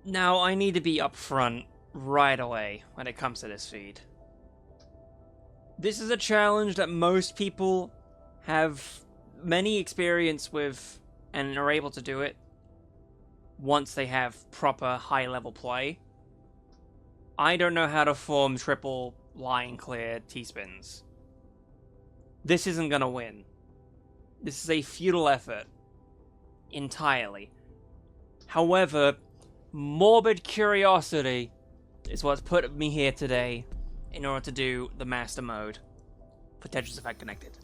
Now, I need to be upfront right away when it comes to this feed. This is a challenge that most people have many experience with and are able to do it once they have proper high-level play. I don't know how to form triple line clear T-spins. This isn't gonna win. This is a futile effort. Entirely. However, morbid curiosity is what's put me here today in order to do the Master Mode for Tetris Effect Connected.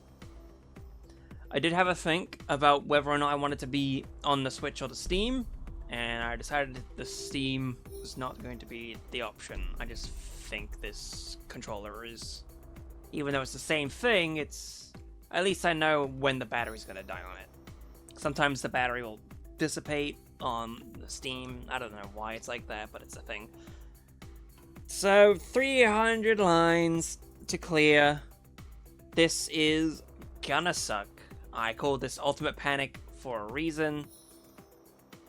I did have a think about whether or not I wanted to be on the Switch or the Steam, and I decided the Steam was not going to be the option. I just think this controller is, even though it's the same thing, it's, at least I know when the battery's going to die on it. Sometimes the battery will dissipate on the Steam. I don't know why it's like that, but it's a thing. So, 300 lines to clear. This is gonna suck. I called this Ultimate Panic for a reason.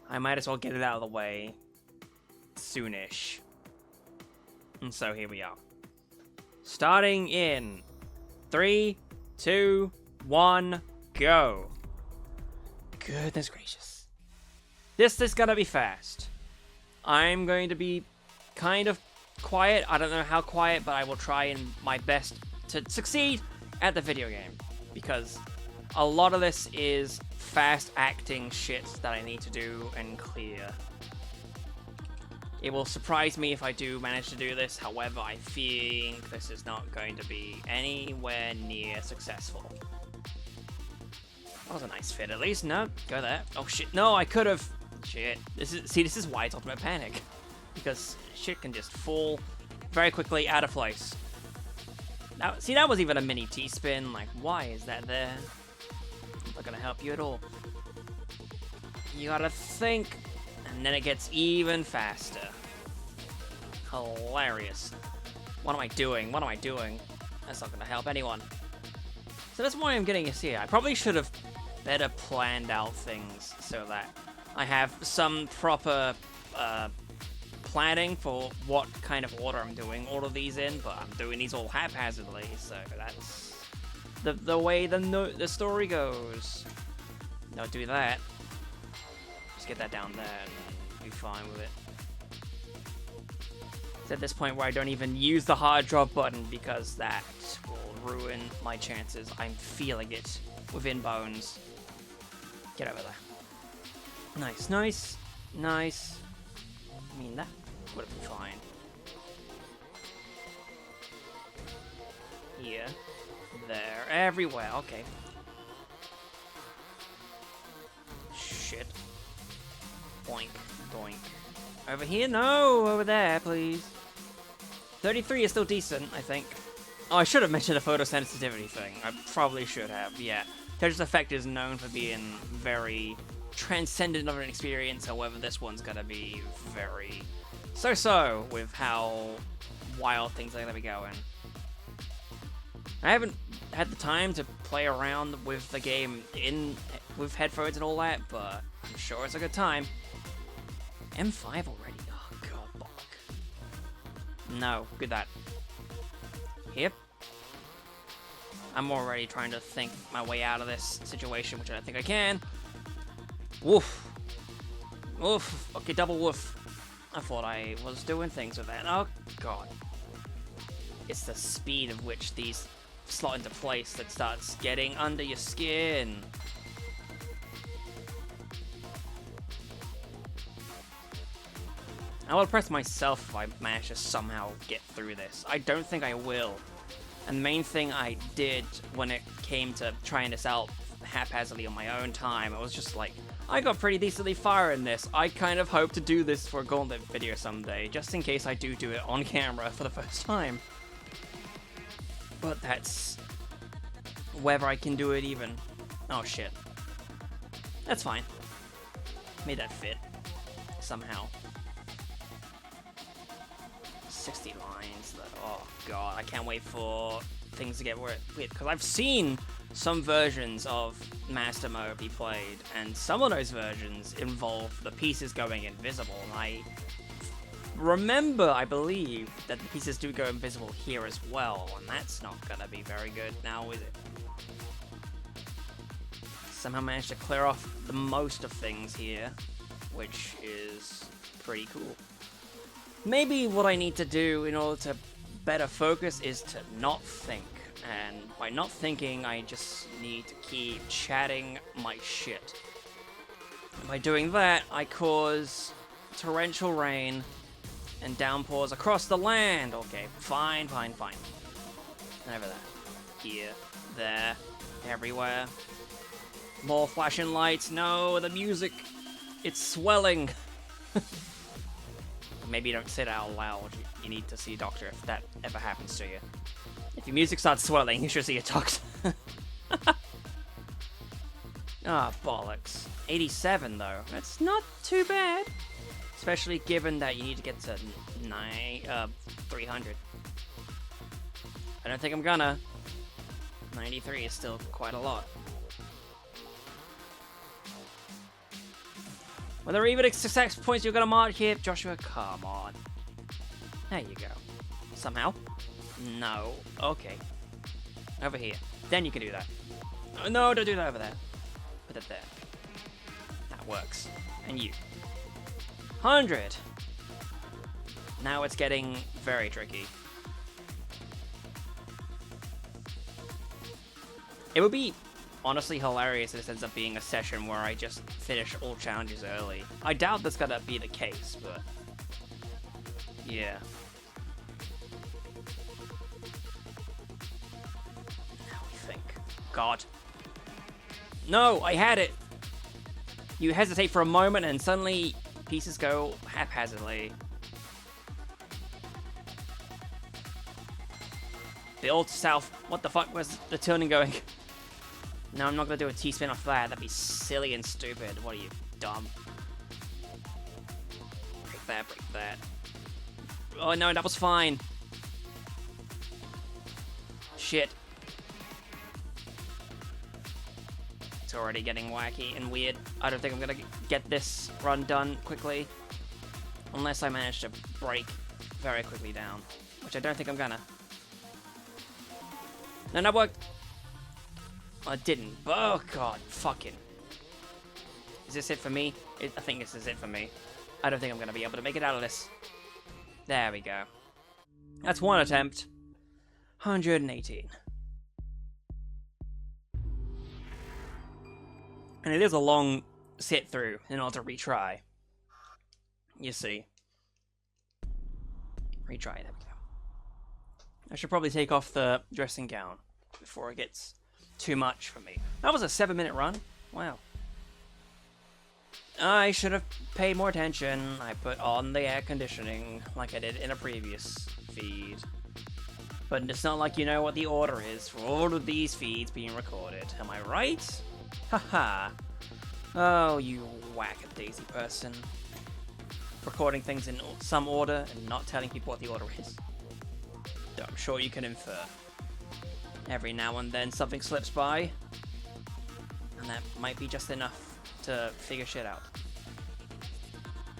I might as well get it out of the way soonish. And so here we are. Starting in 3, 2, 1, go. Goodness gracious. This is gonna be fast. I'm going to be kind of quiet. I don't know how quiet, but I will try in my best to succeed at the video game. Because a lot of this is fast acting shit that I need to do and clear. It will surprise me if I do manage to do this, however, I think this is not going to be anywhere near successful. That was a nice fit at least. No, go there. Oh shit, no, I could have. Shit. This is why it's Ultimate Panic. Because shit can just fall very quickly out of place. Now, see, that was even a mini T-spin. Like, why is that there? Not gonna help you at all. You gotta think, and then it gets even faster. Hilarious. What am I doing? What am I doing? That's not gonna help anyone. So that's why I'm getting this here. I probably should have better planned out things so that I have some proper planning for what kind of order I'm doing all of these in, but I'm doing these all haphazardly, so that's the way the story goes. Don't do that. Just get that down there and be fine with it. It's at this point where I don't even use the hard drop button because that will ruin my chances. I'm feeling it within bones. Get over there. Nice, nice, nice. I mean, that would have been fine. Here, there, everywhere. Okay. Shit. Boink, boink. Over here? No! Over there, please. 33 is still decent, I think. Oh, I should have mentioned the photosensitivity thing. I probably should have, yeah. Tetris Effect is known for being very transcendent of an experience, however, this one's gonna be very so-so with how wild things are gonna be going. I haven't had the time to play around with the game with headphones and all that, but I'm sure it's a good time. M5 already? Oh god, bollock. No, good that. Yep. I'm already trying to think my way out of this situation, which I think I can. Woof. Woof. Okay, double woof. I thought I was doing things with that. Oh god. It's the speed of which these slot into place that starts getting under your skin. I will impress myself if I manage to somehow get through this. I don't think I will. And the main thing I did when it came to trying this out haphazardly on my own time, I was just like, I got pretty decently far in this. I kind of hope to do this for a Gauntlet video someday, just in case I do it on camera for the first time. But that's whether I can do it even. Oh shit. That's fine. Made that fit. Somehow. 60 lines. Oh god, I can't wait for things to get weird. Because I've seen some versions of Master Mode be played, and some of those versions involve the pieces going invisible, and I remember, I believe, that the pieces do go invisible here as well, and that's not gonna be very good now, is it? Somehow managed to clear off the most of things here, which is pretty cool. Maybe what I need to do in order to better focus is to not think. And by not thinking, I just need to keep chatting my shit. And by doing that, I cause torrential rain and downpours across the land. Okay, fine. And over there. Here, there, everywhere. More flashing lights. No, the music. It's swelling. Maybe don't say that out loud. You need to see a doctor if that ever happens to you. If your music starts swelling, you should see a doctor. Ah, bollocks. 87 though. That's not too bad. Especially given that you need to get to 300. I don't think I'm gonna. 93 is still quite a lot. Were there even success points you're gonna mark here? Joshua, come on. There you go. Somehow. No. Okay. Over here. Then you can do that. Oh, no, don't do that over there. Put it there. That works. And you. 100. Now it's getting very tricky. It would be honestly hilarious if this ends up being a session where I just finish all challenges early. I doubt that's gonna be the case, but yeah. Now we think. God. No, I had it! You hesitate for a moment and suddenly pieces go haphazardly. Build south. What the fuck? Where's the turning going? No, I'm not gonna do a T-spin off that. That'd be silly and stupid. What are you, dumb? Break that, break that. Oh no, that was fine. Shit. It's already getting wacky and weird. I don't think I'm gonna get this run done quickly. Unless I manage to break very quickly down. Which I don't think I'm gonna. No, that worked. I didn't. Oh god, fucking. Is this it for me? I think this is it for me. I don't think I'm gonna be able to make it out of this. There we go. That's one attempt. 118. And it is a long sit through in order to retry. You see. Retry, there we go. I should probably take off the dressing gown before it gets too much for me. That was a 7-minute run. Wow. I should have paid more attention. I put on the air conditioning like I did in a previous feed. But it's not like you know what the order is for all of these feeds being recorded. Am I right? Haha. Oh, you whack-a-daisy person. Recording things in some order and not telling people what the order is. Though I'm sure you can infer. Every now and then something slips by, and that might be just enough to figure shit out.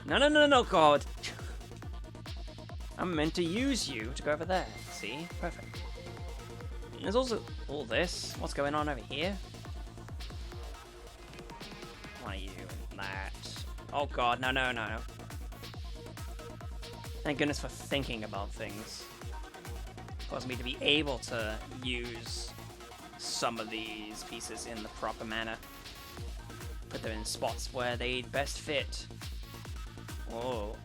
No, God! I'm meant to use you to go over there. See? Perfect. And there's also all this. What's going on over here? Why you and that? Oh God, no. Thank goodness for thinking about things. Caused me to be able to use some of these pieces in the proper manner. Put them in spots where they'd best fit. Whoa.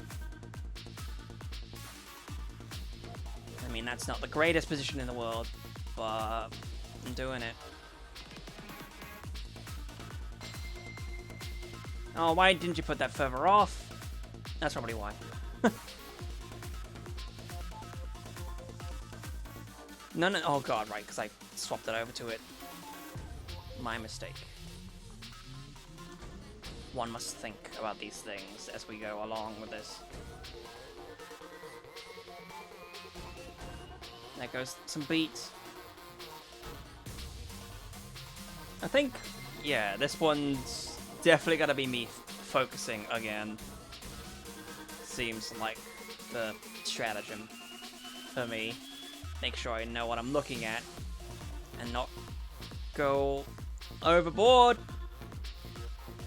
I mean, that's not the greatest position in the world, but I'm doing it. Oh, why didn't you put that further off? That's probably why. No, oh god, right, because I swapped it over to it. My mistake. One must think about these things as we go along with this. There goes some beats. I think, yeah, this one's definitely gonna be me focusing again. Seems like the stratagem for me. Make sure I know what I'm looking at and not go overboard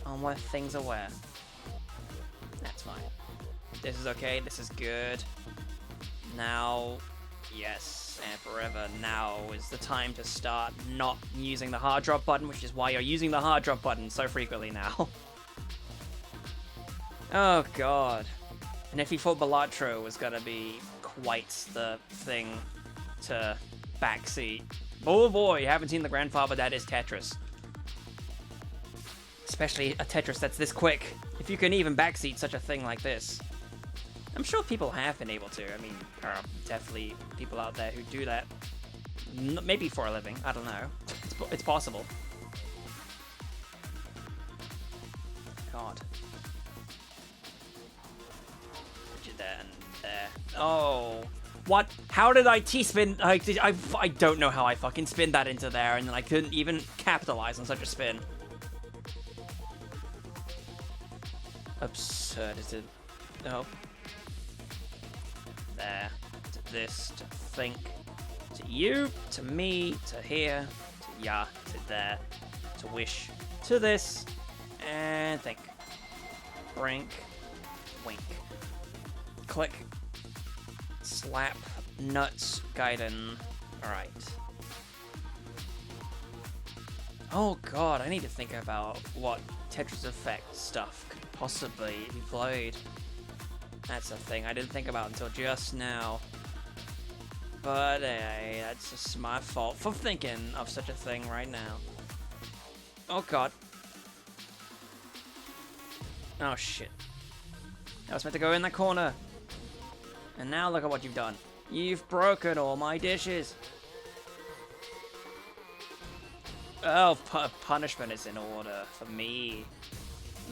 on what things are where. That's fine. This is okay, this is good. Now, yes, and forever, now is the time to start not using the hard drop button, which is why you're using the hard drop button so frequently now. Oh god. And if you thought Balatro was gonna be quite the thing to backseat, oh boy, you haven't seen the grandfather that is Tetris. Especially a Tetris that's this quick. If you can even backseat such a thing like this. I'm sure people have been able to. I mean, there are definitely people out there who do that. Maybe for a living. I don't know. It's possible. God. Put you there and there. Oh. What? How did I T-spin? I don't know how I fucking spin that into there, and then I couldn't even capitalize on such a spin. Absurdity. Oh. There. To this. To think. To you. To me. To here. To ya. To there. To wish. To this. And think. Brink. Wink. Click. Slap. Nuts. Gaiden. Alright. Oh god, I need to think about what Tetris Effect stuff could possibly be played. That's a thing I didn't think about until just now. But hey, that's just my fault for thinking of such a thing right now. Oh god. Oh shit. I was meant to go in that corner. And now look at what you've done. You've broken all my dishes. Oh, punishment is in order for me.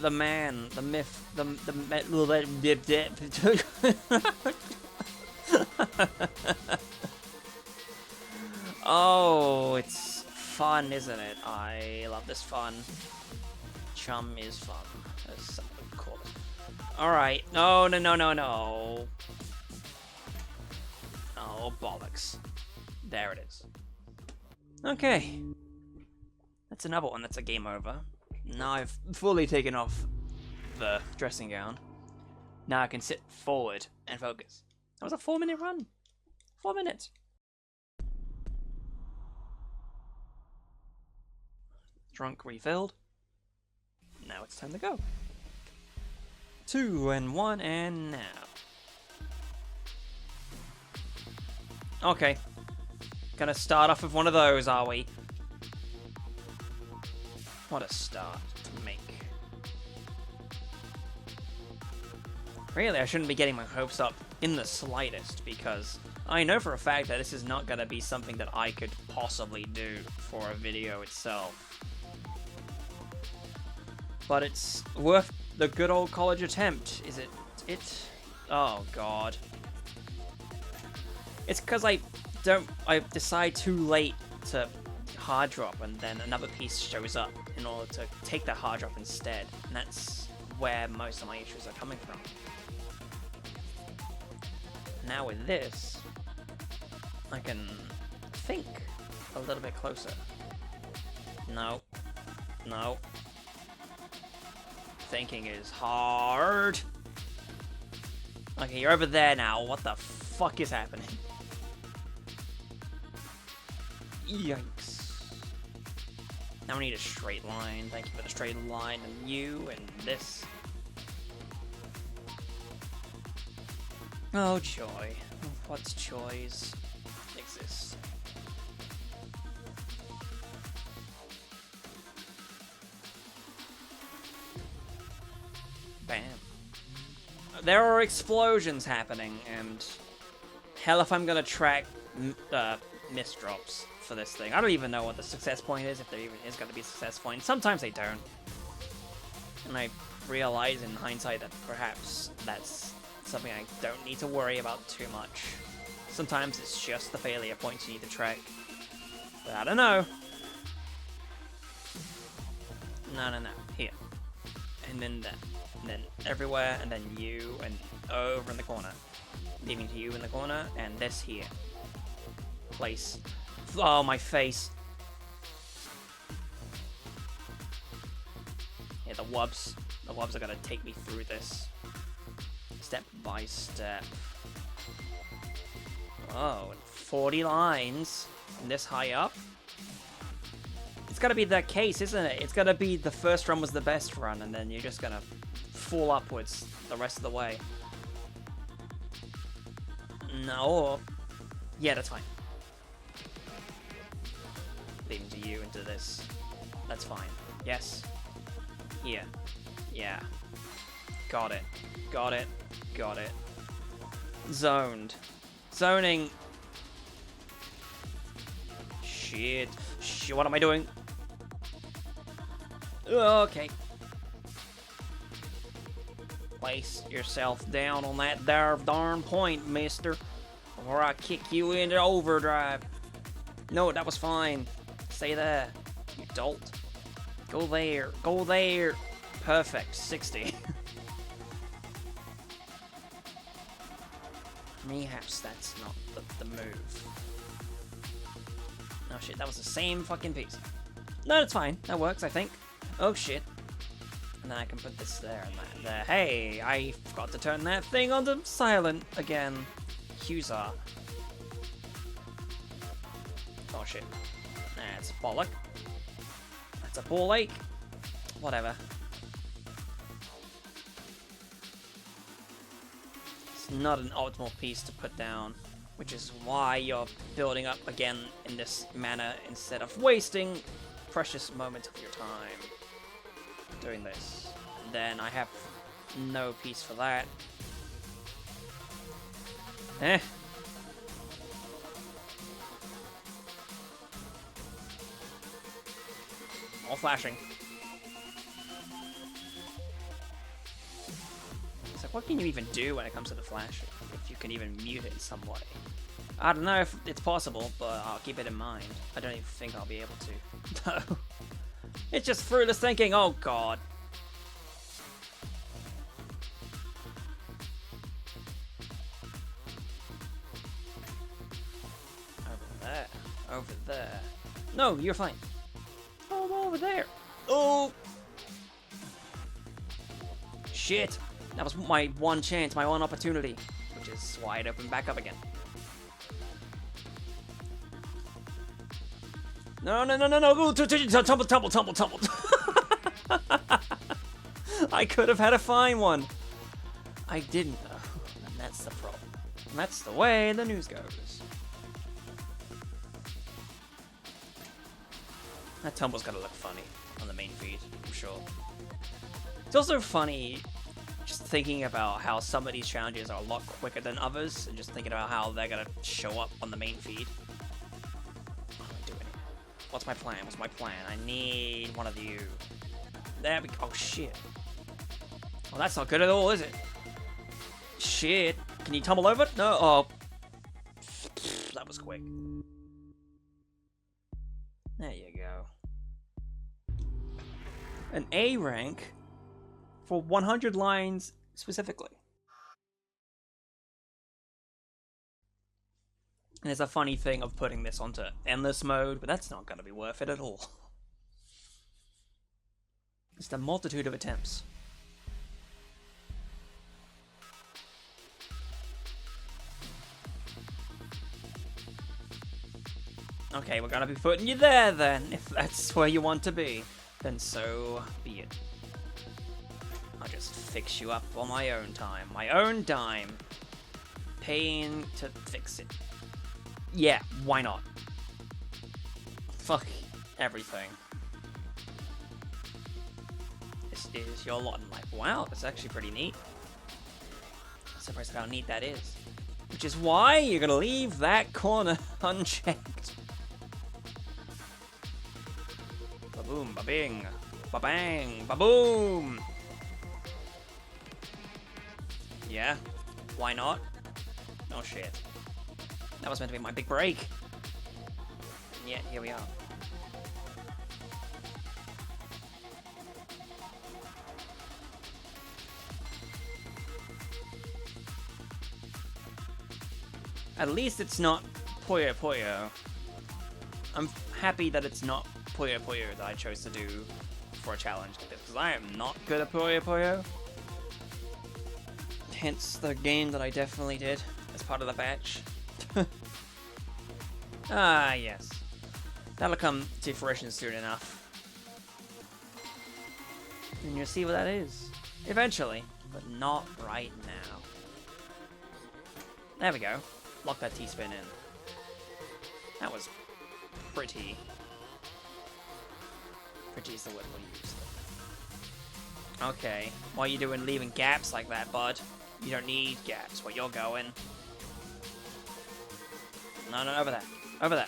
The man, the myth, Oh, it's fun, isn't it? I love this fun. Chum is fun, as some would call it. Alright, no. Oh, bollocks. There it is. Okay. That's another one that's a game over. Now I've fully taken off the dressing gown. Now I can sit forward and focus. That was a 4-minute run. 4 minutes. Drunk refilled. Now it's time to go. 2 and 1 and now. Okay. Gonna start off with one of those, are we? What a start to make. Really, I shouldn't be getting my hopes up in the slightest, because I know for a fact that this is not gonna be something that I could possibly do for a video itself. But it's worth the good old college attempt, is it? Oh god. It's because I decide too late to hard drop, and then another piece shows up in order to take that hard drop instead, and that's where most of my issues are coming from. Now with this, I can think a little bit closer. No. Thinking is hard. Okay, you're over there now. What the fuck is happening? Yikes. Now we need a straight line. Thank you for the straight line. And you and this. Oh, joy. What joys exist? Bam. There are explosions happening, and hell if I'm gonna track misdrops for this thing. I don't even know what the success point is, if there even is going to be a success point. Sometimes they don't. And I realize in hindsight that perhaps that's something I don't need to worry about too much. Sometimes it's just the failure points you need to track. But I don't know. No, no, no. Here. And then that. And then everywhere, and then you, and over in the corner. Leaving to you in the corner, and this here. Place. Oh, my face. Yeah, the wubs. The wubs are gonna take me through this. Step by step. Oh, 40 lines. And this high up? It's gotta be that case, isn't it? It's gotta be the first run was the best run, and then you're just gonna fall upwards the rest of the way. No. Yeah, that's fine. Leading to you into this. That's fine. Yes. Here. Yeah. Got it. Got it. Got it. Zoned. Zoning. Shit. Shit, what am I doing? Okay. Place yourself down on that there darn point, mister. Or I kick you into overdrive. No, that was fine. Stay there, you dolt. Go there. Go there. Perfect. 60. Perhaps that's not the move. Oh shit, that was the same fucking piece. No, it's fine. That works, I think. Oh shit. And then I can put this there and that there. Hey, I forgot to turn that thing onto silent again. Huzzah. Oh shit. That's bollock. That's a ball ache. Whatever. It's not an optimal piece to put down, which is why you're building up again in this manner instead of wasting precious moments of your time doing this. And then I have no piece for that. Eh. All flashing. It's like, what can you even do when it comes to the flashing? If you can even mute it in some way. I don't know if it's possible, but I'll keep it in mind. I don't even think I'll be able to. No. It's just fruitless thinking. Oh, God. Over there. Over there. No, you're fine. Oh, over there. Oh. Shit. That was my one chance, my one opportunity, which is wide open back up again. No, no, no, no, no. Tumble, tumble, tumble, tumble. I could have had a fine one. I didn't, though. And that's the problem. And that's the way the news goes. That tumble's gotta look funny on the main feed, I'm sure. It's also funny just thinking about how some of these challenges are a lot quicker than others, and just thinking about how they're gonna show up on the main feed. What am I doing? What's my plan? What's my plan? I need one of you. There we go. Oh, shit. Well, that's not good at all, is it? Shit. Can you tumble over? No. Oh. That was quick. There you go. An A rank for 100 lines specifically. And it's a funny thing of putting this onto endless mode, but that's not going to be worth it at all. It's the multitude of attempts. Okay, we're gonna be putting you there then. If that's where you want to be, then so be it. I'll just fix you up on my own time. My own dime. Paying to fix it. Yeah, why not? Fuck everything. This is your lot in life. Wow, that's actually pretty neat. I'm surprised at how neat that is. Which is why you're gonna leave that corner unchecked. Ba-boom, ba-bing, ba-bang, ba-boom! Yeah, why not? Oh shit. That was meant to be my big break. And yet, here we are. At least it's not Puyo Puyo. I'm happy that it's not Puyo Puyo that I chose to do for a challenge like this, because I am not good at Puyo Puyo. Hence the game that I definitely did as part of the batch. Ah, yes. That'll come to fruition soon enough. And you'll see what that is. Eventually. But not right now. There we go. Lock that T-spin in. That was pretty. Pretty is the word we'll use. Okay. What are you doing leaving gaps like that, bud? You don't need gaps where you're going. No, no, over there. Over there.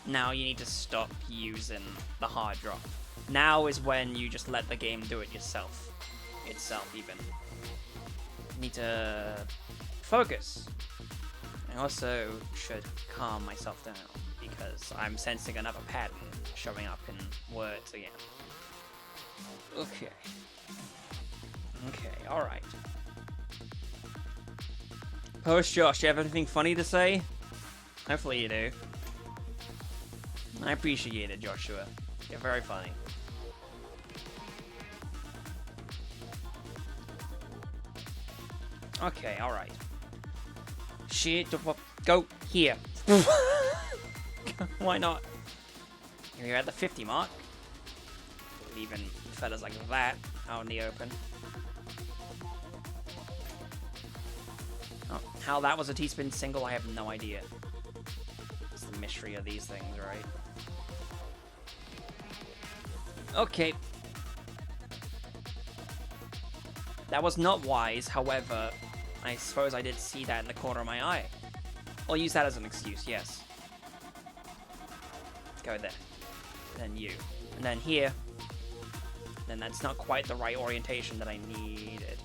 Now you need to stop using the hard drop. Now is when you just let the game do it yourself. Itself, even. You need to focus. I also should calm myself down, because I'm sensing another pattern showing up in words again. Okay. Okay, alright. Post Josh, you have anything funny to say? Hopefully you do. I appreciate it, Joshua. You're very funny. Okay, alright. Shit, go here. Why not? You're at the 50 mark. Leaving fellas like that out in the open. Oh, how that was a T-spin single, I have no idea. It's the mystery of these things, right? Okay. That was not wise, however, I suppose I did see that in the corner of my eye. I'll use that as an excuse, yes. Let's go there. Then you. And then here. Then that's not quite the right orientation that I needed.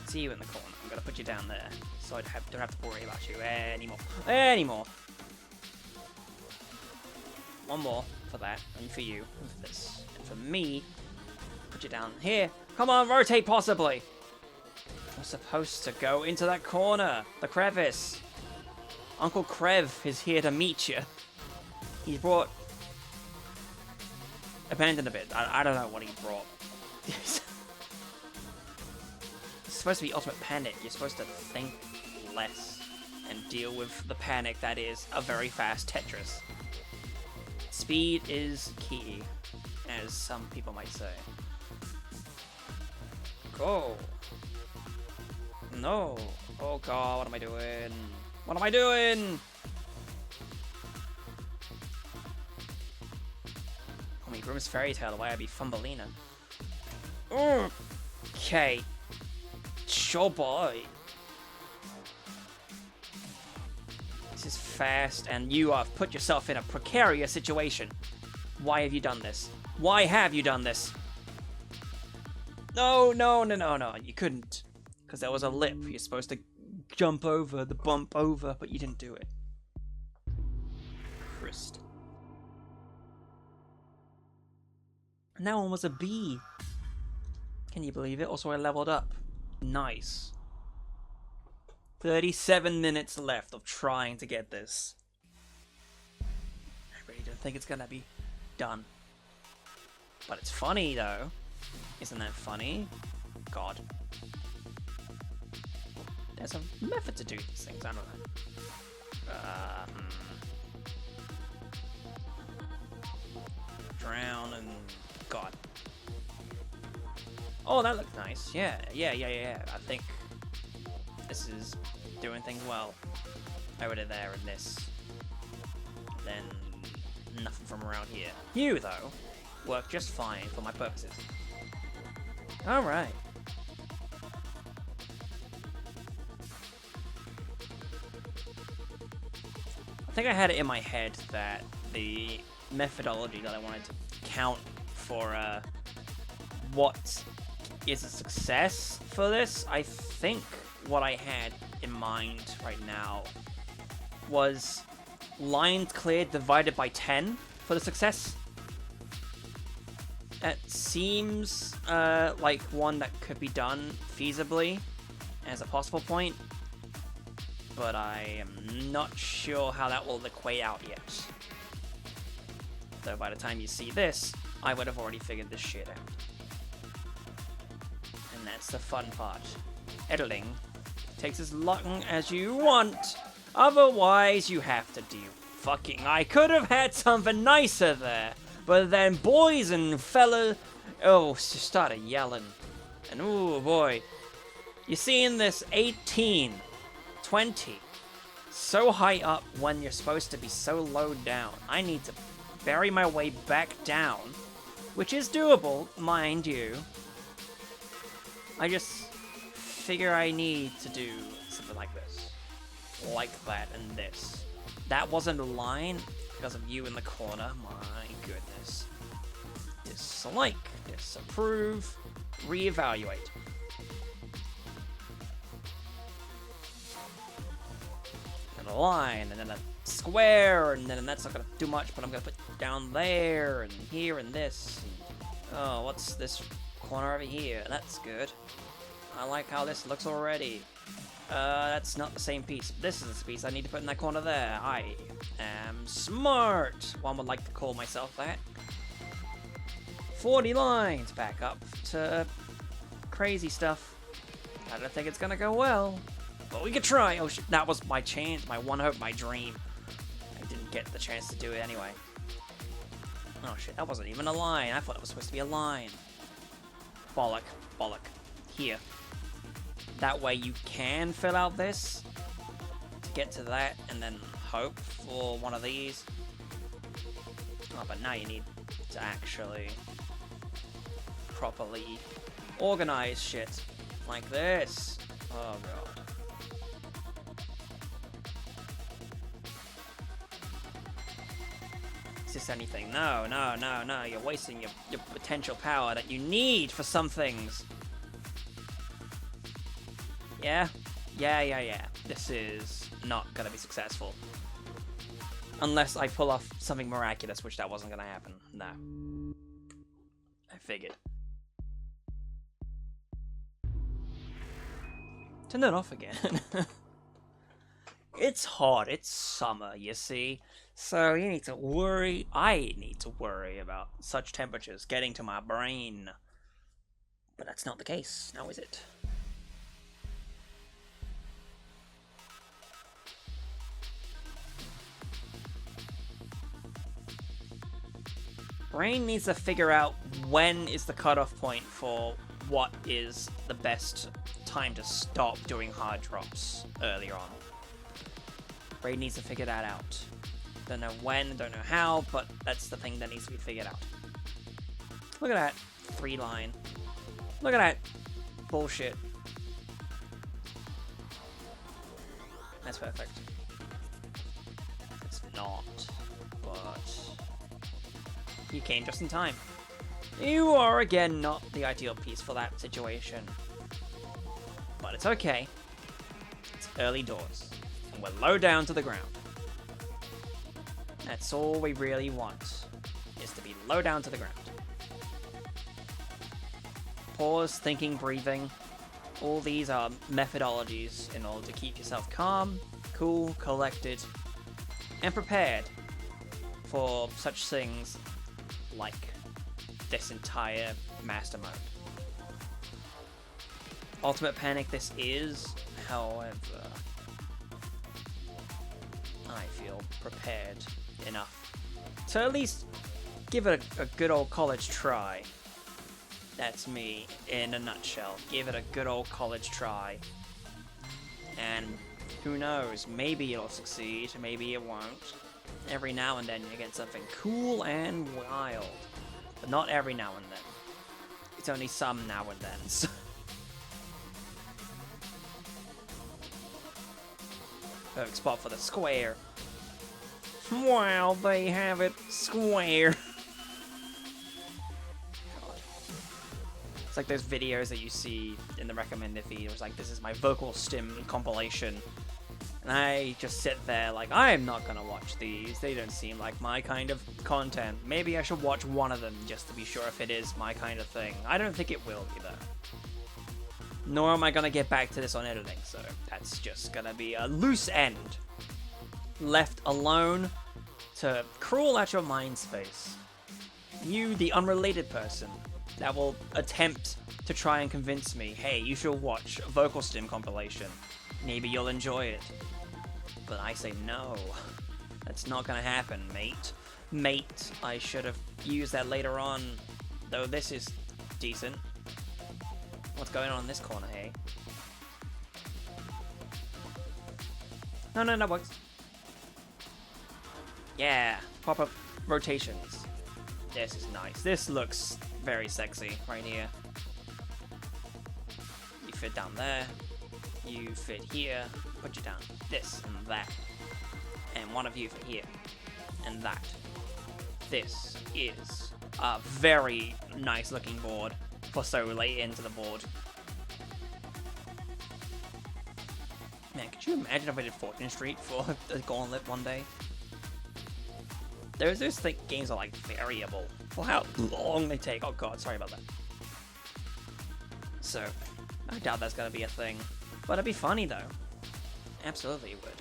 See you in the corner. I'm gonna put you down there, so I don't have to worry about you anymore. One more for that, and for you, and for this, and for me. Put you down here. Come on, rotate possibly. We're supposed to go into that corner, the crevice. Uncle Krev is here to meet you. He's brought. Abandon a bit. I don't know what he brought. It's supposed to be ultimate panic. You're supposed to think less and deal with the panic that is a very fast Tetris. Speed is key, as some people might say. Go. No. Oh god, what am I doing? What am I doing? Call me Grimm's Fairy Tale, why I'd be Thumbelina. Okay. Sure boy. This is fast, and you have put yourself in a precarious situation. Why have you done this? Why have you done this? No, no, no, no, no. You couldn't. Because there was a lip. You're supposed to jump over the bump over, but you didn't do it. Christ. And that one was a B. Can you believe it? Also, I leveled up. Nice. 37 minutes left of trying to get this. I really don't think it's gonna be done. But it's funny, though. Isn't that funny? God. There's a method to do these things, I don't know. Drown and... God. Oh, that looks nice. Yeah. I think this is doing things well. Over to there and this. Then nothing from around here. You, though, work just fine for my purposes. Alright. I think I had it in my head that the methodology that I wanted to count for what is a success for this. I think what I had in mind right now was lines cleared divided by 10 for the success. That seems like one that could be done feasibly as a possible point, but I am not sure how that will equate out yet. Though by the time you see this, I would have already figured this shit out. And that's the fun part. Editing takes as long as you want, otherwise you have to do fucking... I could have had something nicer there, but then boys and fellas... Oh, she started yelling. And oh boy. You're seeing this 18, 20, so high up when you're supposed to be so low down. I need to bury my way back down, which is doable, mind you. I just figure I need to do something like this. Like that and this. That wasn't a line because of you in the corner. My goodness. Dislike, disapprove, reevaluate. And a line, and then a square, and then that's not gonna do much, but I'm gonna put down there, and here, and this. And, oh, what's this corner over here? That's good. I like how this looks already. That's not the same piece. This is the piece I need to put in that corner there. I am smart. One would like to call myself that. 40 lines back up to crazy stuff. I don't think it's gonna go well, but we could try. Oh shit, that was my chance, my one hope, my dream. I didn't get the chance to do it anyway. Oh shit, that wasn't even a line. I thought it was supposed to be a line. Bollock, bollock. Here. That way you can fill out this to get to that and then hope for one of these. Oh, but now you need to actually properly organize shit like this. Oh god. Is this anything? No, no, no, no. You're wasting your potential power that you need for some things. Yeah? Yeah. This is not gonna be successful. Unless I pull off something miraculous, which that wasn't gonna happen. No. I figured. Turn it off again. It's hot, it's summer, you see. So you need to worry, I need to worry about such temperatures getting to my brain. But that's not the case, now is it? Brain needs to figure out when is the cutoff point for what is the best time to stop doing hard drops earlier on. Brain needs to figure that out. Don't know when, don't know how, but that's the thing that needs to be figured out. Look at that 3 line. Look at that bullshit. That's perfect. It's not, but you came just in time. You are again not the ideal piece for that situation. But it's okay. It's early doors. And we're low down to the ground. That's all we really want, is to be low down to the ground. Pause, thinking, breathing. All these are methodologies in order to keep yourself calm, cool, collected, and prepared for such things like this entire master mode. Ultimate Panic this is, however, I feel prepared enough to at least give it a good old college try. That's me in a nutshell. Give it a good old college try. And who knows, maybe it'll succeed, maybe it won't. Every now and then you get something cool and wild. But not every now and then. It's only some now and then. So. Perfect spot for the square. Wow, they have it square. It's like those videos that you see in the recommended feed. It was like, this is my vocal stim compilation. And I just sit there like, I'm not gonna watch these. They don't seem like my kind of content. Maybe I should watch one of them just to be sure if it is my kind of thing. I don't think it will be, though. Nor am I gonna get back to this on editing, so that's just gonna be a loose end. Left alone to crawl at your mind space. You, the unrelated person, that will attempt to try and convince me, hey, you should watch a vocal stim compilation. Maybe you'll enjoy it. But I say no. That's not gonna happen, mate. Mate, I should have used that later on. Though this is decent. What's going on in this corner, hey? No, that works. Yeah, pop-up rotations. This is nice. This looks very sexy right here. You fit down there. You fit here. Put you down. This and that. And one of you for here. And that. This is a very nice looking board for so late into the board. Man, could you imagine if I did Fortune Street for the Gauntlet one day? Those games are like variable for how long they take. Oh god, sorry about that. So, I doubt that's gonna be a thing. But it'd be funny though. Absolutely it would.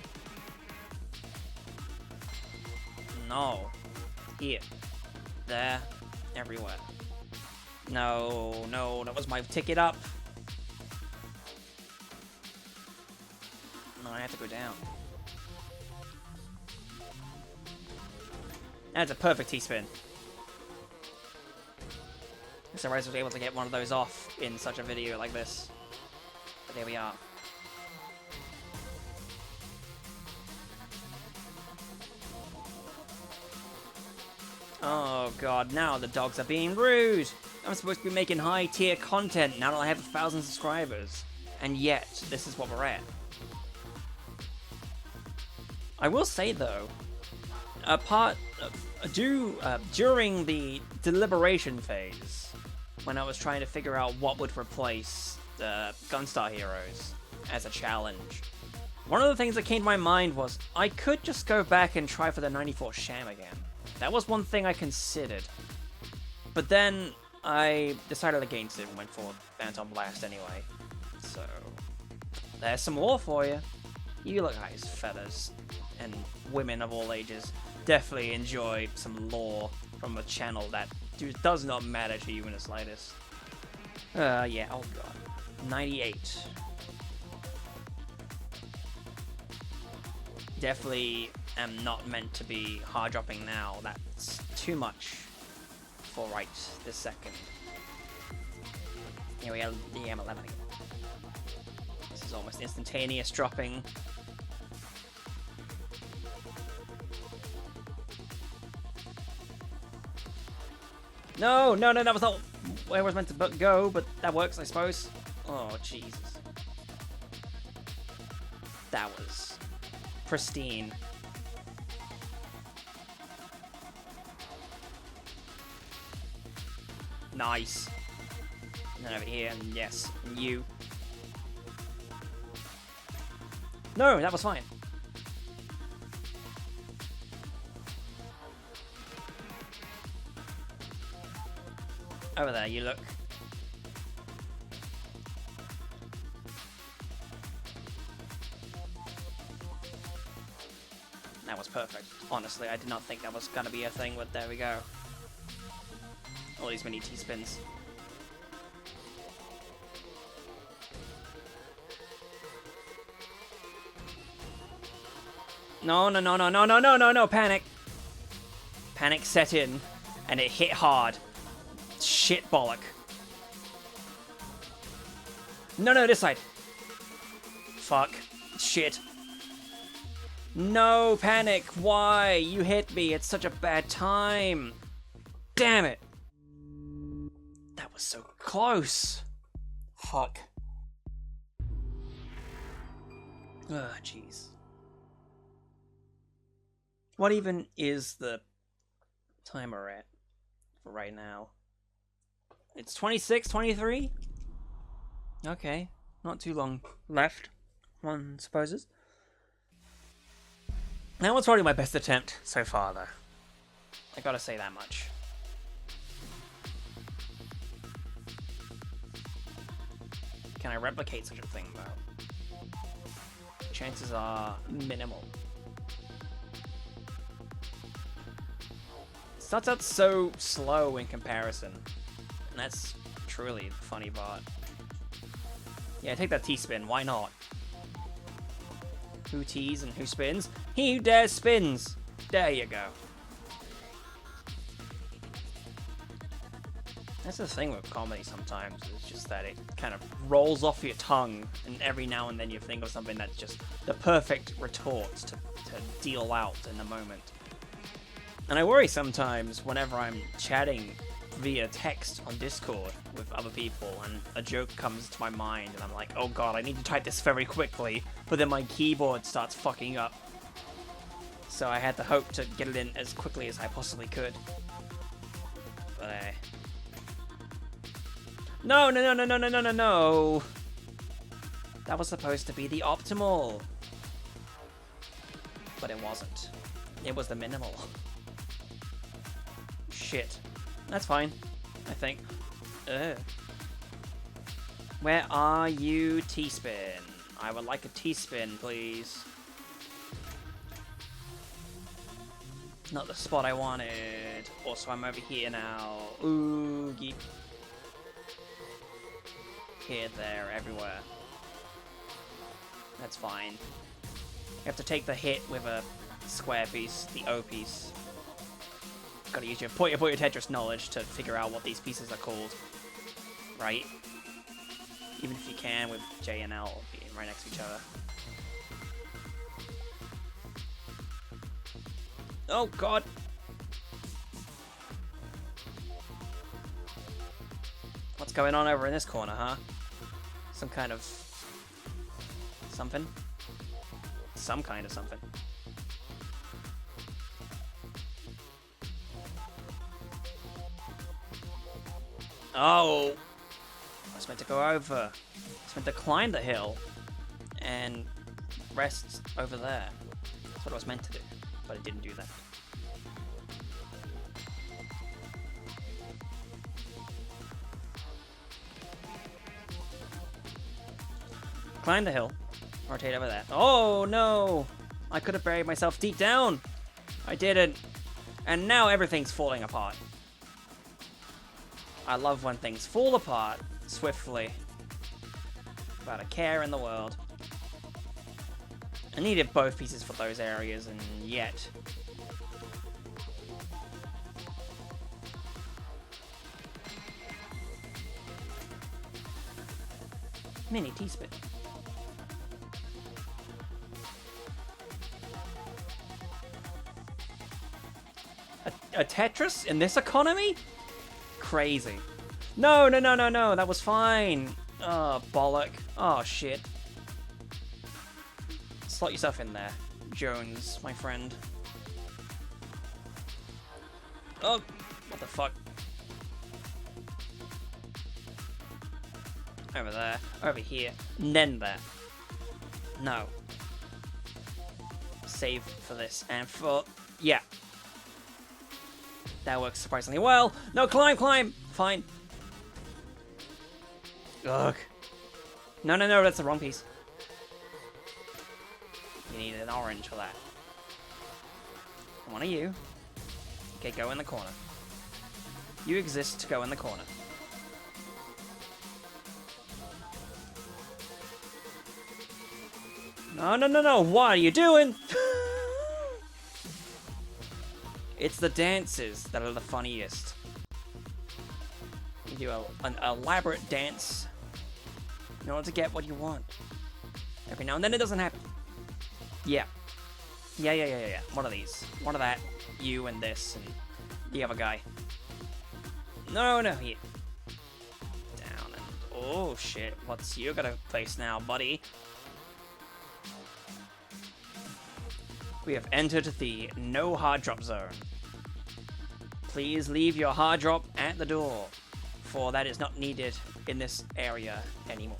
No. Here. There. Everywhere. No, that was my ticket up. No, I have to go down. That's a perfect T-spin. I'm surprised I was able to get one of those off in such a video like this. But there we are. Oh god, now the dogs are being rude! I'm supposed to be making high-tier content now that I have 1,000 subscribers. And yet, this is what we're at. I will say though, during the deliberation phase, when I was trying to figure out what would replace the Gunstar Heroes as a challenge, one of the things that came to my mind was I could just go back and try for the 94 Sham again. That was one thing I considered. But then I decided against it and went for Phantom Blast anyway. So, there's some more for you. You look nice, feathers, and women of all ages definitely enjoy some lore from a channel that does not matter to you in the slightest. Yeah, oh god. 98. Definitely am not meant to be hard dropping now. That's too much for right this second. Here we have the M11 again. This is almost instantaneous dropping. No, that was not where I was meant to go, but that works, I suppose. Oh, Jesus. That was pristine. Nice. And then over here, and yes, and you. No, that was fine. Over there, you look. That was perfect. Honestly, I did not think that was going to be a thing, but there we go. All these mini T-spins. No, panic! Panic set in, and it hit hard. Shit bollock. No, this side. Fuck. Shit. No, panic. Why? You hit me. It's such a bad time. Damn it. That was so close. Fuck. Ugh, jeez. What even is the timer at for right now? It's 26, 23? Okay, not too long left, one supposes. That was probably my best attempt so far, though. I gotta say that much. Can I replicate such a thing, though? Chances are minimal. It starts out so slow in comparison, and that's truly the funny part. Yeah, take that T-spin, why not? Who tees and who spins? He who dares spins! There you go. That's the thing with comedy sometimes, it's just that it kind of rolls off your tongue, and every now and then you think of something that's just the perfect retort to deal out in the moment. And I worry sometimes whenever I'm chatting via text on Discord with other people and a joke comes to my mind and I'm like, oh god, I need to type this very quickly, but then my keyboard starts fucking up. So I had to hope to get it in as quickly as I possibly could. But no, no, no, no, no, no, no, no, no. That was supposed to be the optimal. But it wasn't. It was the minimal. Shit. That's fine, I think. Where are you, T-spin? I would like a T-spin, please. Not the spot I wanted. Also, I'm over here now. Oogie. Here, there, everywhere. That's fine. You have to take the hit with a square piece, the O piece. Gotta use your point your Tetris knowledge to figure out what these pieces are called. Right? Even if you can with J and L being right next to each other. Oh god! What's going on over in this corner, huh? Some kind of... something? Some kind of something. Oh! I was meant to go over. I was meant to climb the hill and rest over there. That's what I was meant to do, but it didn't do that. Climb the hill. Rotate over there. Oh no! I could have buried myself deep down! I didn't. And now everything's falling apart. I love when things fall apart swiftly. Without a care in the world. I needed both pieces for those areas, and yet... Mini T-spin. A Tetris in this economy? Crazy. No, no, no, no, no, that was fine. Oh, bollock. Oh, shit. Slot yourself in there, Jones, my friend. Oh, what the fuck? Over there, over here, and then there. No. Save for this, and for... yeah. That works surprisingly well. No, climb, climb! Fine. Ugh. No, no, no, that's the wrong piece. You need an orange for that. One of you. Okay, go in the corner. You exist to go in the corner. No, no, no, no, what are you doing? It's the dances that are the funniest. You do an elaborate dance in order to get what you want. Every now and then it doesn't happen. Yeah. Yeah. One of these. One of that. You and this and the other guy. No, no, here. Down and... oh, shit. What's you got a place now, buddy? We have entered the no hard drop zone. Please leave your hard drop at the door. for that is not needed in this area anymore.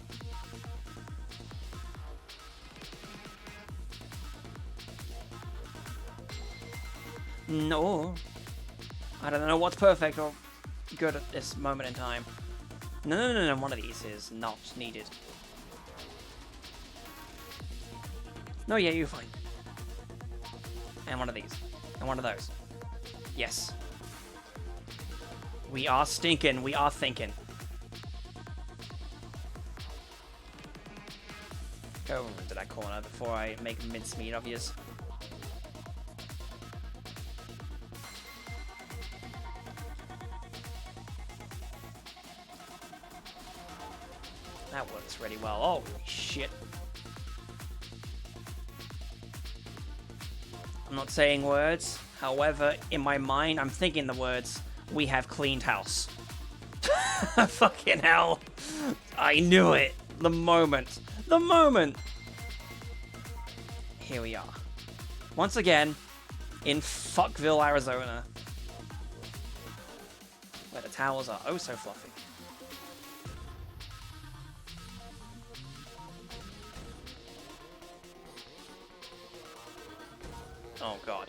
No. I don't know what's perfect or good at this moment in time. No, one of these is not needed. No, yeah, you're fine. And one of these. And one of those. Yes. We are stinking. We are thinking. Go into that corner before I make mincemeat of yours. That works really well. Holy shit. I'm not saying words. However, in my mind, I'm thinking the words, "We have cleaned house." Fucking hell. I knew it. The moment. The moment. Here we are. Once again, in Fuckville, Arizona. Where the towels are oh so fluffy. Oh god.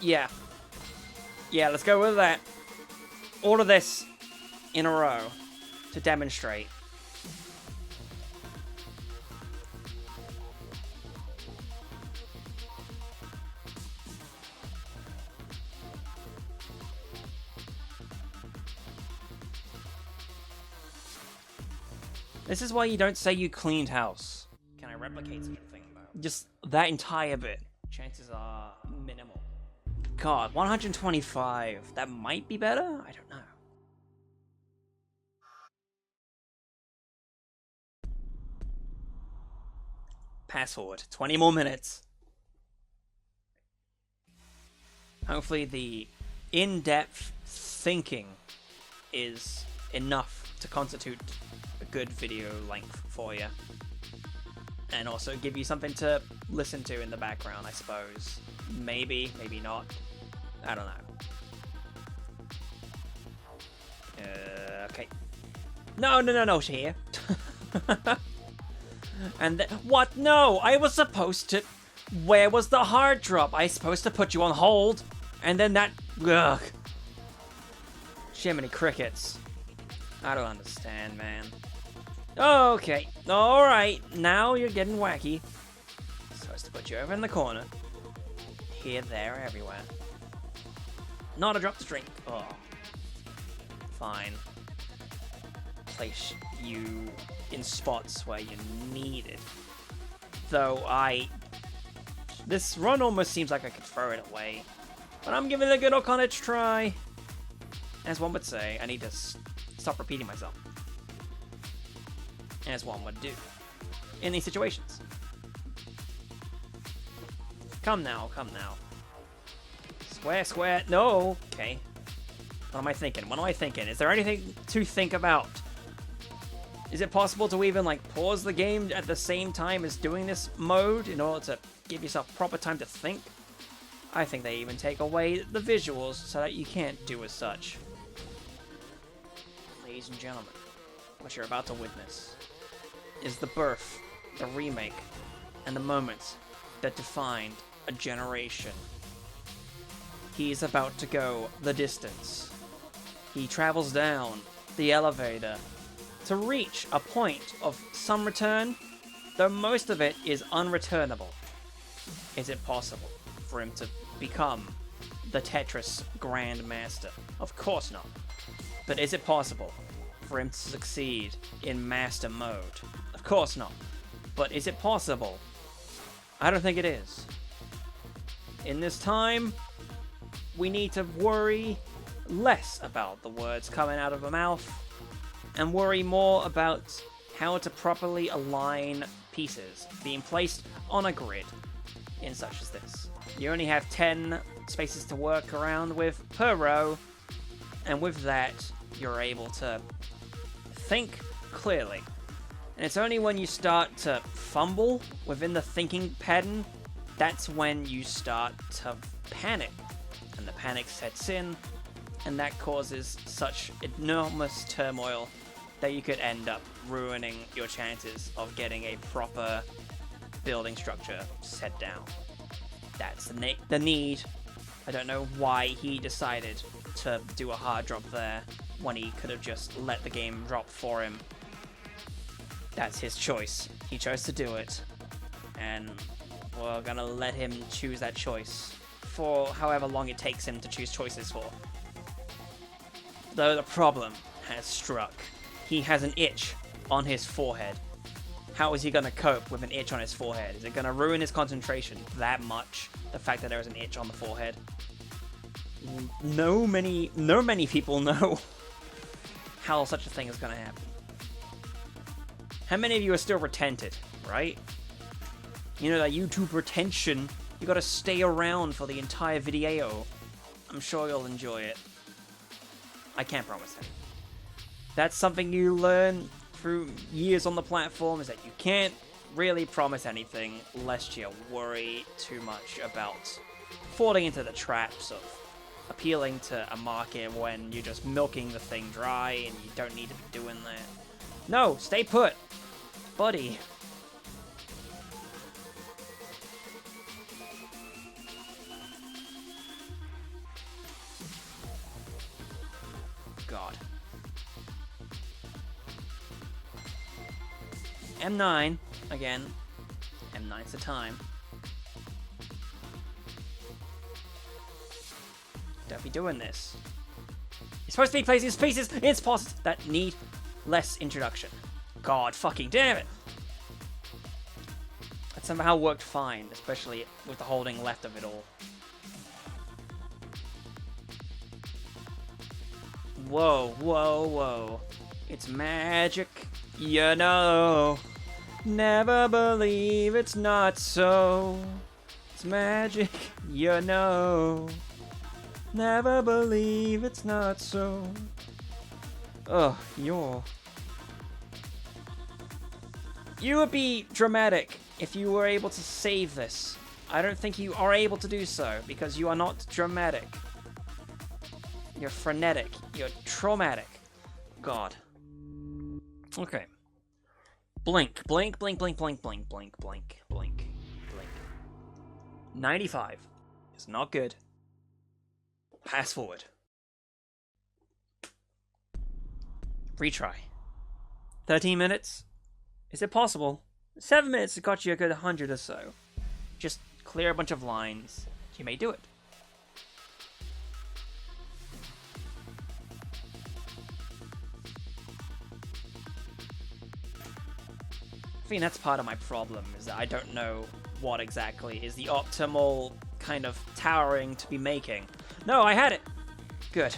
Yeah. Yeah, let's go with that. All of this in a row to demonstrate. This is why you don't say you cleaned house. Can I replicate such a thing, though? Just that entire bit. Chances are minimal. God, 125. That might be better? I don't know. Pass forward. 20 more minutes. Hopefully the in-depth thinking is enough to constitute a good video length for you. And also give you something to listen to in the background, I suppose. Maybe, maybe not. I don't know. Okay. No, here. And what? No, I was supposed to... Where was the hard drop? I was supposed to put you on hold. And then that... Ugh. Jiminy crickets. I don't understand, man. Okay. Alright. Now you're getting wacky. Supposed to put you over in the corner. Here, there, everywhere. Not a drop to drink. Oh. Fine. Place you in spots where you need it. Though this run almost seems like I could throw it away. But I'm giving it a good old college try. As one would say, I need to stop repeating myself. As one would do. In these situations. Come now, come now. Square, square. No. Okay. What am I thinking? What am I thinking? Is there anything to think about? Is it possible to even, like, pause the game at the same time as doing this mode in order to give yourself proper time to think? I think they even take away the visuals so that you can't do as such. Ladies and gentlemen, what you're about to witness is the birth, the remake, and the moments that defined a generation. He's about to go the distance. He travels down the elevator to reach a point of some return, though most of it is unreturnable. Is it possible for him to become the Tetris Grand Master? Of course not. But is it possible for him to succeed in Master Mode? Of course not. But is it possible? I don't think it is. In this time, we need to worry less about the words coming out of a mouth and worry more about how to properly align pieces being placed on a grid in such as this. You only have 10 spaces to work around with per row, and with that, you're able to think clearly And it's only when you start to fumble within the thinking pattern, that's when you start to panic. And the panic sets in, and that causes such enormous turmoil that you could end up ruining your chances of getting a proper building structure set down. That's the need. I don't know why he decided to do a hard drop there when he could have just let the game drop for him. That's his choice. He chose to do it, and we're gonna let him choose that choice for however long it takes him to choose choices for. Though the problem has struck. He has an itch on his forehead. How is he gonna cope with an itch on his forehead? Is it gonna ruin his concentration that much? The fact that there is an itch on the forehead? No many people know how such a thing is gonna happen. How many of you are still retented, right? You know that YouTube retention, you gotta stay around for the entire video. I'm sure you'll enjoy it. I can't promise it. That's something you learn through years on the platform, is that you can't really promise anything lest you worry too much about falling into the traps of appealing to a market when you're just milking the thing dry and you don't need to be doing that. No, stay put, buddy. God. M9, again. M9's the time. Don't be doing this. You're supposed to be placing pieces in spots that need less introduction. God fucking damn it! That somehow worked fine, especially with the holding left of it all. Whoa, whoa, whoa. It's magic, you know. Never believe it's not so. It's magic, you know. Never believe it's not so. Ugh, You would be dramatic if you were able to save this. I don't think you are able to do so, because you are not dramatic. You're frenetic. You're traumatic. God. Okay. Blink, blink, blink, blink, blink, blink, blink, blink, blink, blink. 95 is not good. Pass forward. Retry. 13 minutes? Is it possible? 7 minutes got you a good 100 or so. Just clear a bunch of lines. You may do it. I think that's part of my problem, is that I don't know what exactly is the optimal kind of towering to be making. No, I had it! Good.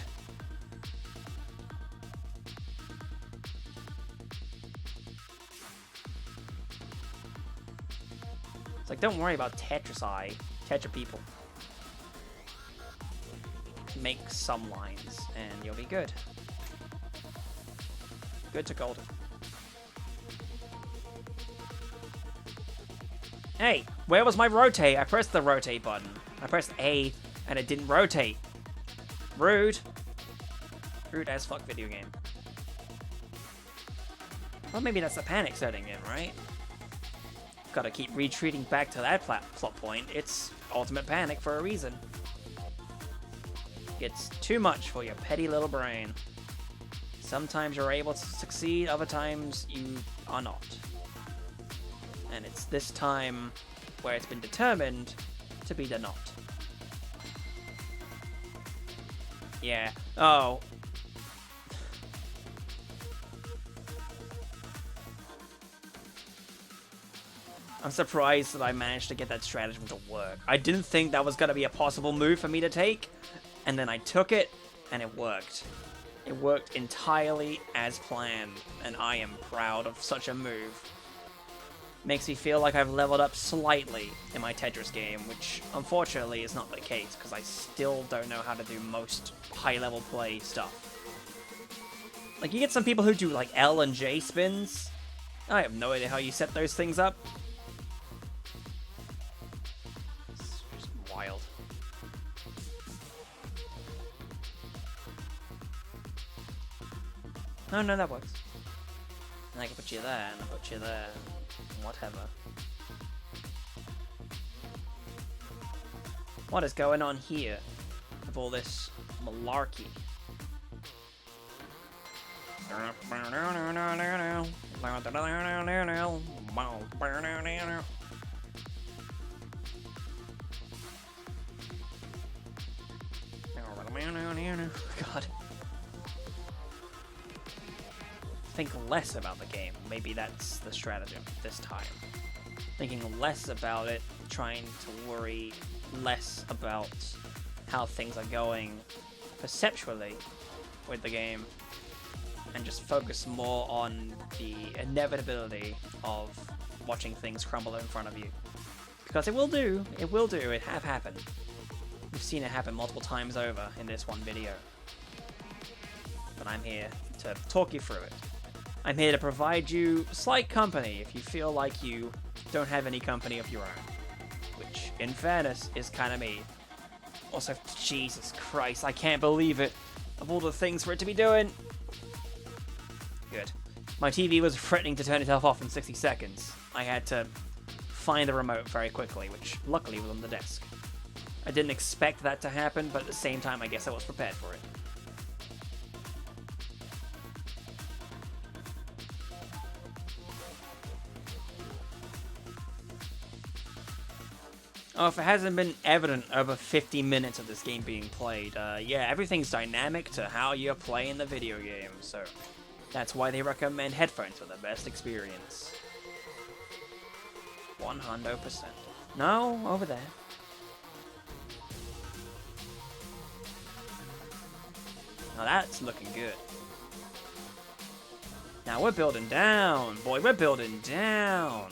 It's like, don't worry about Tetra people. Make some lines, and you'll be good. Good to golden. Hey, where was my rotate? I pressed the rotate button. I pressed A, and it didn't rotate. Rude. Rude as fuck video game. Well, maybe that's the panic setting in, right? Gotta keep retreating back to that plot point. It's ultimate panic for a reason. It's too much for your petty little brain. Sometimes you're able to succeed, other times you are not. And it's this time where it's been determined to be the not. Yeah. Oh. I'm surprised that I managed to get that stratagem to work. I didn't think that was going to be a possible move for me to take, and then I took it, and it worked. It worked entirely as planned, and I am proud of such a move. Makes me feel like I've leveled up slightly in my Tetris game, which unfortunately is not the case, because I still don't know how to do most high-level play stuff. Like, you get some people who do, like, L and J spins, I have no idea how you set those things up. It's just wild. Oh no, that works. And I can put you there, and I put you there. Whatever. What is going on here with all this malarkey? God. Think less about the game. Maybe that's the stratagem this time. Thinking less about it, trying to worry less about how things are going perceptually with the game, and just focus more on the inevitability of watching things crumble in front of you. Because it will do, it have happened. We've seen it happen multiple times over in this one video. But I'm here to talk you through it. I'm here to provide you slight company if you feel like you don't have any company of your own. Which, in fairness, is kind of me. Also, Jesus Christ, I can't believe it. Of all the things for it to be doing. Good. My TV was threatening to turn itself off in 60 seconds. I had to find the remote very quickly, which luckily was on the desk. I didn't expect that to happen, but at the same time, I guess I was prepared for it. Oh, if it hasn't been evident over 50 minutes of this game being played, yeah, everything's dynamic to how you're playing the video game, so that's why they recommend headphones for the best experience. 100%. No, over there. Now that's looking good. Now we're building down, boy, we're building down.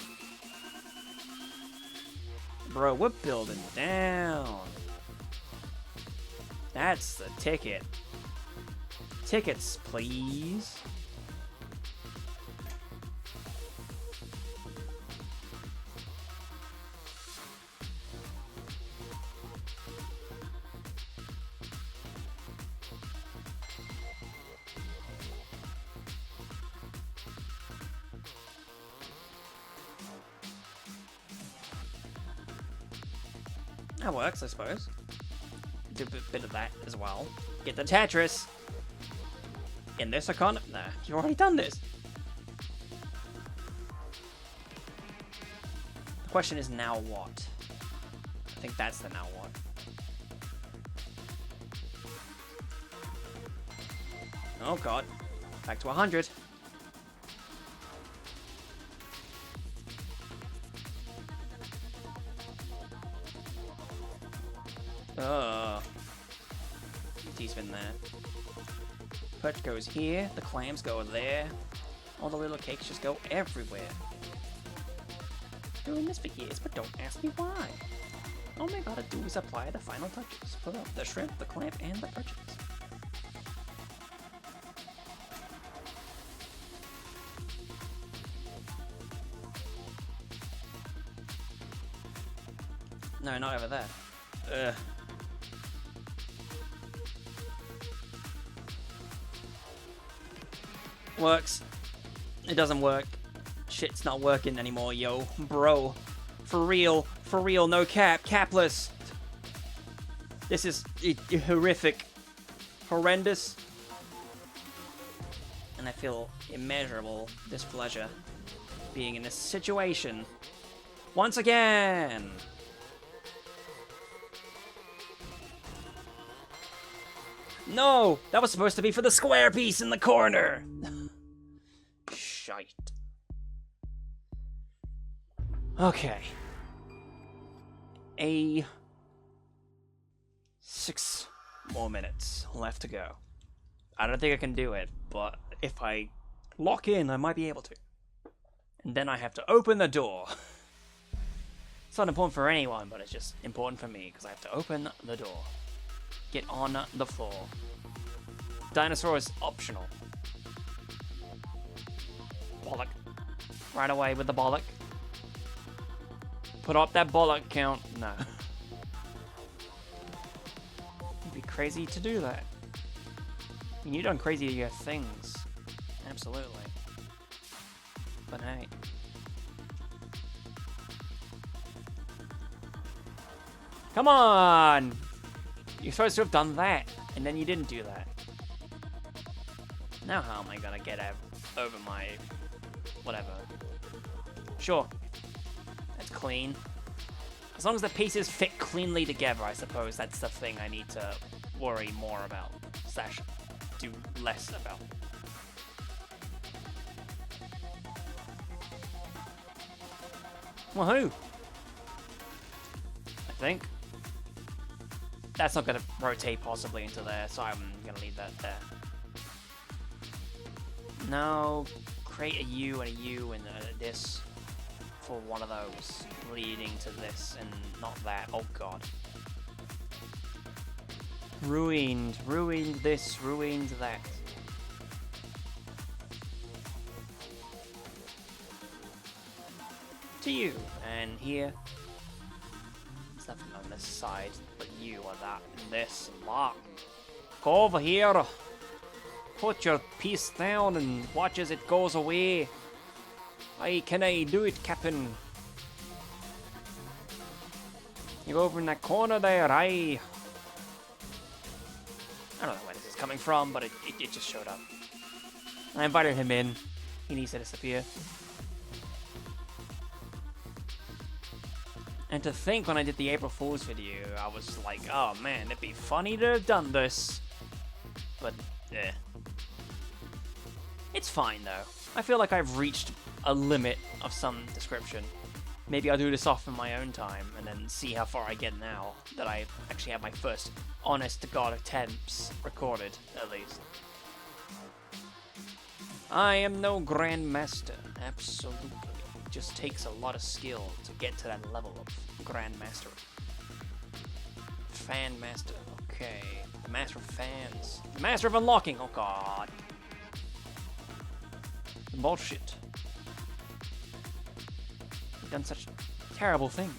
Bro, we're building down. That's the ticket. Tickets, please. That works, I suppose. Do a bit of that as well. Get the Tetris. In this economy. Nah, you've already done this. The question is now what? I think that's the now what. Oh god. Back to 100. Oh. He's been there. Perch goes here, the clams go there, all the little cakes just go everywhere. Doing this for years, but don't ask me why. All I gotta do is apply the final touches. Put up the shrimp, the clam, and the perches. No, not over there. Ugh. Works. It doesn't work. Shit's not working anymore, yo. Bro. For real, no cap. Capless. This is horrific. Horrendous. And I feel immeasurable displeasure being in this situation. Once again! No! That was supposed to be for the square piece in the corner! Shite. Okay. 6 more minutes left to go. I don't think I can do it, but if I lock in, I might be able to. And then I have to open the door. It's not important for anyone, but it's just important for me, because I have to open the door. Get on the floor. Dinosaur is optional. Bollock. right away with the bollock. Put up that bollock count. No. You'd be crazy to do that. I mean, you've done crazier things. Absolutely. But hey. Come on! You're supposed to have done that, and then you didn't do that. Now how am I gonna get over my... whatever. Sure. That's clean. As long as the pieces fit cleanly together, I suppose that's the thing I need to worry more about. Slash, do less about. Woohoo! I think. That's not going to rotate possibly into there, so I'm going to leave that there. No, create a U and a U and this for one of those, leading to this and not that. Oh god. Ruined this, ruined that. To you, and here. There's nothing on this side, but you are that and this and that. Go over here. Put your piece down and watch as it goes away. Aye, can I do it, Captain? You're over in that corner there, aye. I don't know where this is coming from, but it just showed up. I invited him in. He needs to disappear. And to think when I did the April Fool's video, I was like, oh man, it'd be funny to have done this. But, eh. It's fine though. I feel like I've reached a limit of some description. Maybe I'll do this off in my own time and then see how far I get now that I actually have my first honest to God attempts recorded, at least. I am no Grandmaster, absolutely. It just takes a lot of skill to get to that level of Grandmaster. Fan Master, okay. The Master of Fans. The Master of Unlocking, oh god. Bullshit. You've done such terrible things.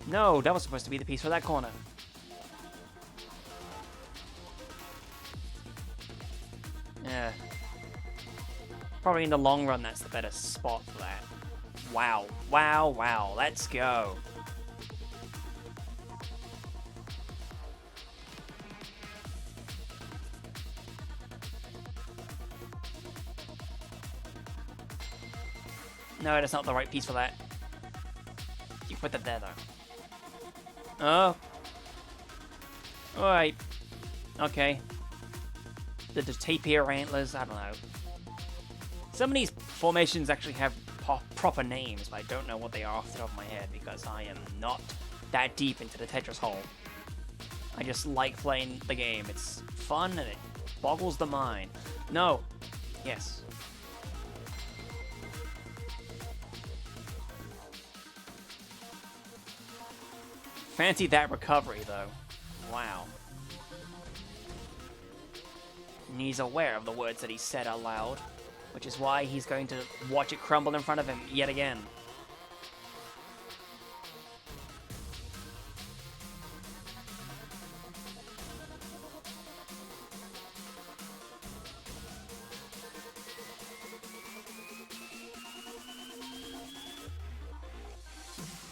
No, that was supposed to be the piece for that corner. Yeah. Probably in the long run, that's the better spot for that. Wow. Wow, wow. Let's go. No, that's not the right piece for that. You put that there, though. Oh. Alright. Okay. The tapir antlers, I don't know. Some of these formations actually have proper names, but I don't know what they are off the top of my head because I am not that deep into the Tetris hole. I just like playing the game. It's fun and it boggles the mind. No. Yes. Fancy that recovery, though. Wow. And he's aware of the words that he said out loud, which is why he's going to watch it crumble in front of him yet again.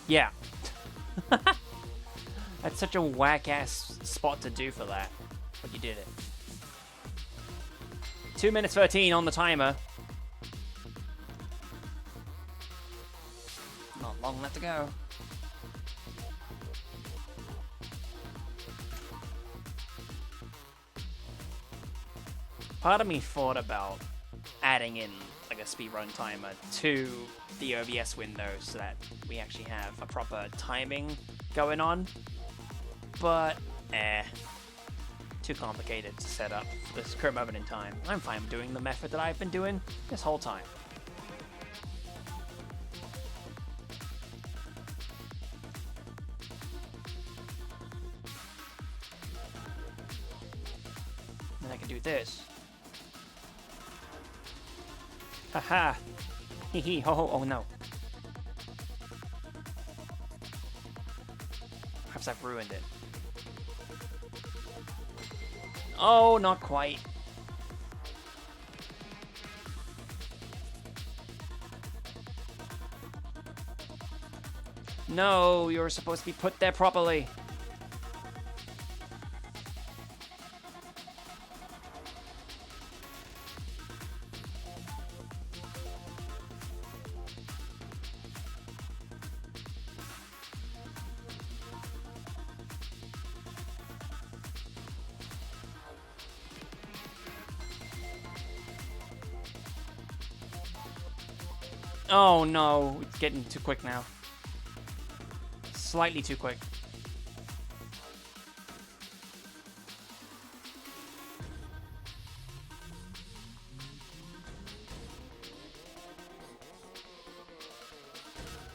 Yeah. That's such a whack-ass spot to do for that, but you did it. 2 minutes 13 on the timer. Not long left to go. Part of me thought about adding in like a speedrun timer to the OBS window so that we actually have a proper timing going on. But, too complicated to set up for this current moment in time. I'm fine doing the method that I've been doing this whole time. Then I can do this. Haha! Hee hee ho ho, oh no. Perhaps I've ruined it. Oh, not quite. No, you're supposed to be put there properly. Oh no, it's getting too quick now. Slightly too quick.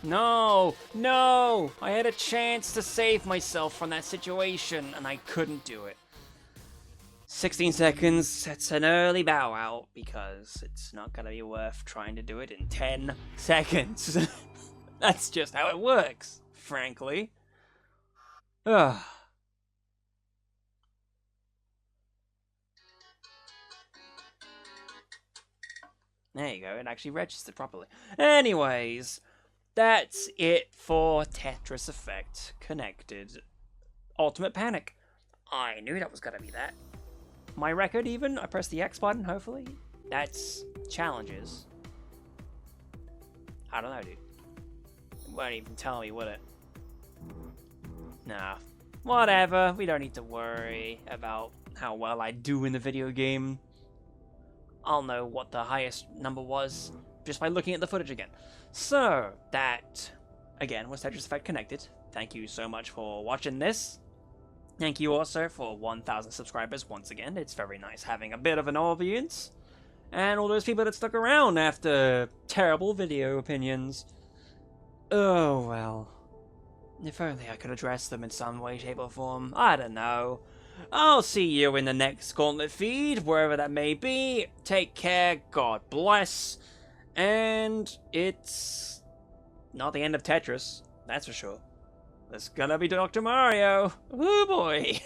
No! No! I had a chance to save myself from that situation, and I couldn't do it. 16 seconds, it's an early bow out, because it's not gonna be worth trying to do it in 10 seconds. That's just how it works, frankly. Ugh. There you go, it actually registered properly. Anyways, that's it for Tetris Effect Connected Ultimate Panic. I knew that was gonna be that. My record even, I pressed the X button, hopefully. That's challenges. I don't know, dude. It won't even tell me, would it? Nah. Whatever, we don't need to worry about how well I do in the video game. I'll know what the highest number was just by looking at the footage again. So, that, again, was Tetris Effect Connected. Thank you so much for watching this. Thank you also for 1,000 subscribers once again. It's very nice having a bit of an audience. And all those people that stuck around after terrible video opinions. Oh well. If only I could address them in some way, shape or form. I don't know. I'll see you in the next Gauntlet feed, wherever that may be. Take care, God bless. And it's not the end of Tetris, that's for sure. There's gonna be Dr. Mario. Oh boy.